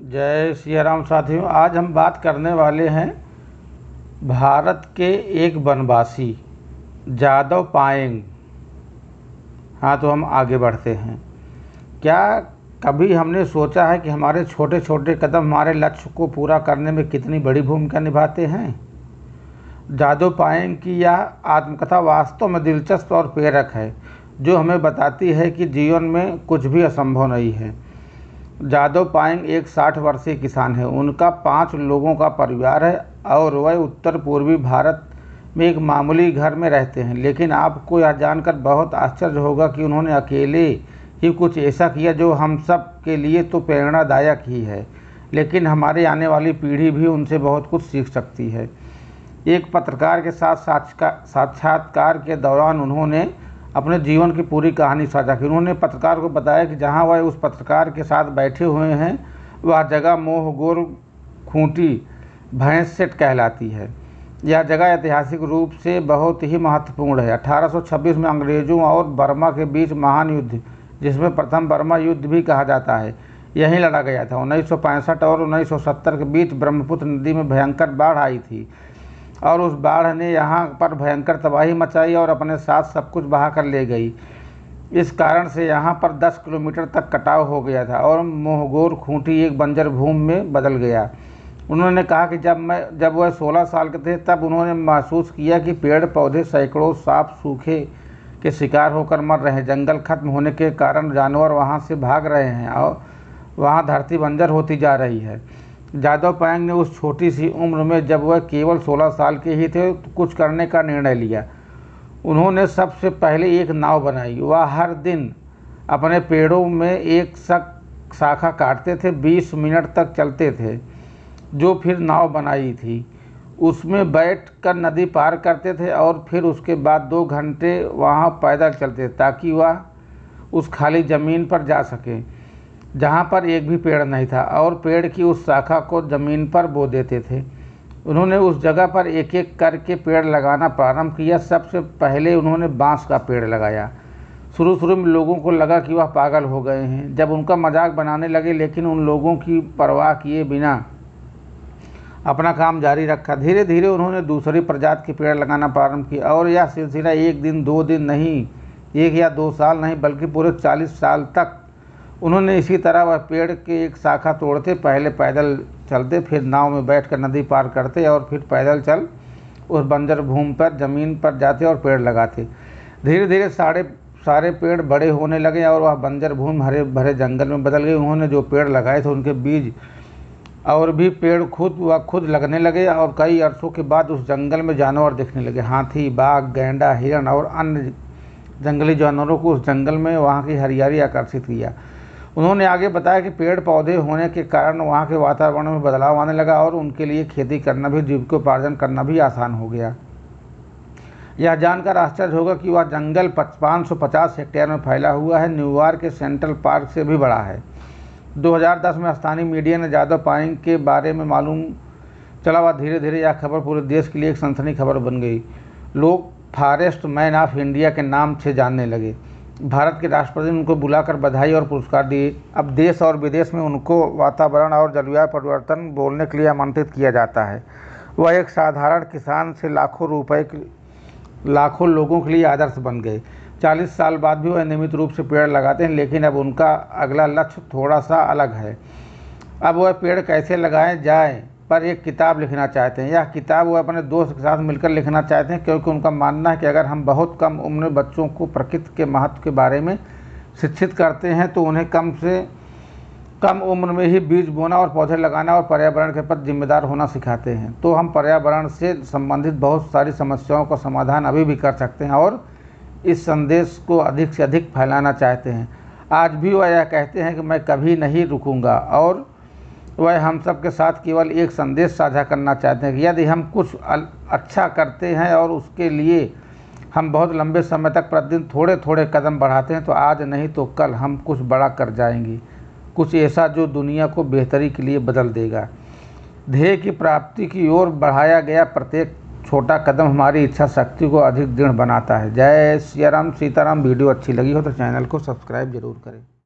जय सिया राम साथियों। आज हम बात करने वाले हैं भारत के एक वनवासी जादव पायेंग। हाँ, तो हम आगे बढ़ते हैं। क्या कभी हमने सोचा है कि हमारे छोटे छोटे कदम हमारे लक्ष्य को पूरा करने में कितनी बड़ी भूमिका निभाते हैं? जादव पायेंग की यह आत्मकथा वास्तव में दिलचस्प और प्रेरक है, जो हमें बताती है कि जीवन में कुछ भी असंभव नहीं है। जादव पायेंग एक 60 वर्षीय किसान है। उनका 5 लोगों का परिवार है और वह उत्तर पूर्वी भारत में एक मामूली घर में रहते हैं। लेकिन आपको यह जानकर बहुत आश्चर्य होगा कि उन्होंने अकेले ही कुछ ऐसा किया जो हम सब के लिए तो प्रेरणादायक ही है, लेकिन हमारे आने वाली पीढ़ी भी उनसे बहुत कुछ सीख सकती है। एक पत्रकार के साथ साक्षात्कार के दौरान उन्होंने अपने जीवन की पूरी कहानी साझा की। उन्होंने पत्रकार को बताया कि जहां वह उस पत्रकार के साथ बैठे हुए हैं, वह जगह मोहगोर खूंटी भैंस सेट कहलाती है। यह जगह ऐतिहासिक रूप से बहुत ही महत्वपूर्ण है। 1826 में अंग्रेज़ों और बर्मा के बीच महान युद्ध, जिसमें प्रथम बर्मा युद्ध भी कहा जाता है, यहीं लड़ा गया था। 1965 और 1970 के बीच ब्रह्मपुत्र नदी में भयंकर बाढ़ आई थी और उस बाढ़ ने यहाँ पर भयंकर तबाही मचाई और अपने साथ सब कुछ बहा कर ले गई। इस कारण से यहाँ पर 10 किलोमीटर तक कटाव हो गया था और मोहगोर खूंटी एक बंजर भूमि में बदल गया। उन्होंने कहा कि जब वह 16 साल के थे, तब उन्होंने महसूस किया कि पेड़ पौधे सैकड़ों साफ सूखे के शिकार होकर मर रहे हैं। जंगल खत्म होने के कारण जानवर वहाँ से भाग रहे हैं और वहाँ धरती बंजर होती जा रही है। जादव पायेंग ने उस छोटी सी उम्र में, जब वह केवल 16 साल के ही थे, तो कुछ करने का निर्णय लिया। उन्होंने सबसे पहले एक नाव बनाई। वह हर दिन अपने पेड़ों में एक शाखा काटते थे, 20 मिनट तक चलते थे, जो फिर नाव बनाई थी। उसमें बैठ कर नदी पार करते थे और फिर उसके बाद 2 घंटे वहाँ पैदल चलते ताकि वह उस खाली ज़मीन पर जा सके जहाँ पर एक भी पेड़ नहीं था, और पेड़ की उस शाखा को ज़मीन पर बो देते थे। उन्होंने उस जगह पर एक एक करके पेड़ लगाना प्रारंभ किया। सबसे पहले उन्होंने बांस का पेड़ लगाया। शुरू में लोगों को लगा कि वह पागल हो गए हैं, जब उनका मजाक बनाने लगे, लेकिन उन लोगों की परवाह किए बिना अपना काम जारी रखा। धीरे धीरे उन्होंने दूसरी प्रजाति के पेड़ लगाना प्रारंभ किया और यह सिलसिला 1 दिन 2 दिन नहीं, 1 या 2 साल नहीं, बल्कि पूरे 40 साल तक उन्होंने इसी तरह वह पेड़ के एक शाखा तोड़ते, पहले पैदल चलते, फिर नाव में बैठकर नदी पार करते और फिर पैदल चल उस बंजर भूमि पर ज़मीन पर जाते और पेड़ लगाते। धीरे धीरे सारे पेड़ बड़े होने लगे और वह बंजर भूमि हरे भरे जंगल में बदल गई। उन्होंने जो पेड़ लगाए थे उनके बीज और भी पेड़ खुद लगने लगे और कई अरसों के बाद उस जंगल में जानवर दिखने लगे। हाथी, बाघ, गैंडा, हिरण और अन्य जंगली जानवरों को उस जंगल में वहाँ की हरियाली आकर्षित किया। उन्होंने आगे बताया कि पेड़ पौधे होने के कारण वहाँ के वातावरण में बदलाव आने लगा और उनके लिए खेती करना भी, जीविकोपार्जन करना भी आसान हो गया। यह जानकर आश्चर्य होगा कि वह जंगल 550 हेक्टेयर में फैला हुआ है, न्यूयॉर्क के सेंट्रल पार्क से भी बड़ा है। 2010 में स्थानीय मीडिया ने जादव पायेंग के बारे में मालूम चला। वह धीरे धीरे यह खबर पूरे देश के लिए एक सनसनी खबर बन गई। लोग फॉरेस्ट मैन ऑफ इंडिया के नाम से जानने लगे। भारत के राष्ट्रपति ने उनको बुलाकर बधाई और पुरस्कार दिए। अब देश और विदेश में उनको वातावरण और जलवायु परिवर्तन बोलने के लिए आमंत्रित किया जाता है। वह एक साधारण किसान से लाखों लोगों के लिए आदर्श बन गए। 40 साल बाद भी वह नियमित रूप से पेड़ लगाते हैं, लेकिन अब उनका अगला लक्ष्य थोड़ा सा अलग है। अब वह पेड़ कैसे लगाए जाए पर एक किताब लिखना चाहते हैं। यह किताब वो अपने दोस्त के साथ मिलकर लिखना चाहते हैं, क्योंकि उनका मानना है कि अगर हम बहुत कम उम्र में बच्चों को प्रकृति के महत्व के बारे में शिक्षित करते हैं, तो उन्हें कम से कम उम्र में ही बीज बोना और पौधे लगाना और पर्यावरण के प्रति जिम्मेदार होना सिखाते हैं, तो हम पर्यावरण से संबंधित बहुत सारी समस्याओं का समाधान अभी भी कर सकते हैं और इस संदेश को अधिक से अधिक फैलाना चाहते हैं। आज भी वह यह कहते हैं कि मैं कभी नहीं रुकूंगा, और वह हम सब के साथ केवल एक संदेश साझा करना चाहते हैं कि यदि हम कुछ अच्छा करते हैं और उसके लिए हम बहुत लंबे समय तक प्रतिदिन थोड़े थोड़े कदम बढ़ाते हैं, तो आज नहीं तो कल हम कुछ बड़ा कर जाएंगे, कुछ ऐसा जो दुनिया को बेहतरी के लिए बदल देगा। ध्येय की प्राप्ति की ओर बढ़ाया गया प्रत्येक छोटा कदम हमारी इच्छा शक्ति को अधिक दृढ़ बनाता है। जय सिया राम, सीताराम। वीडियो अच्छी लगी हो तो चैनल को सब्सक्राइब जरूर करें।